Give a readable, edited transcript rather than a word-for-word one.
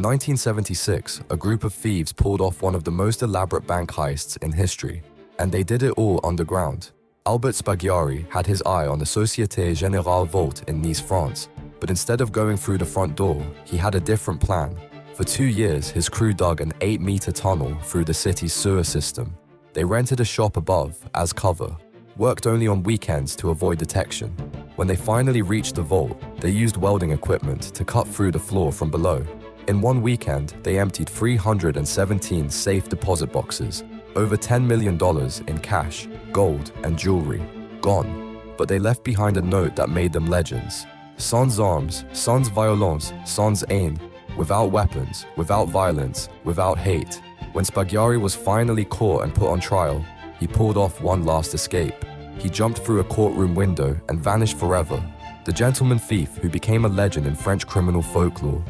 In 1976, a group of thieves pulled off one of the most elaborate bank heists in history, and they did it all underground. Albert Spaghiari had his eye on the Société Générale Vault in Nice, France, but instead of going through the front door, he had a different plan. For 2 years, his crew dug an 8-meter tunnel through the city's sewer system. They rented a shop above as cover, worked only on weekends to avoid detection. When they finally reached the vault, they used welding equipment to cut through the floor from below. In one weekend, they emptied 317 safe deposit boxes, over $10 million in cash, gold, and jewelry, gone. But they left behind a note that made them legends. Sans armes, sans violence, sans haine, without weapons, without violence, without hate. When Spaghiari was finally caught and put on trial, he pulled off one last escape. He jumped through a courtroom window and vanished forever. The gentleman thief who became a legend in French criminal folklore.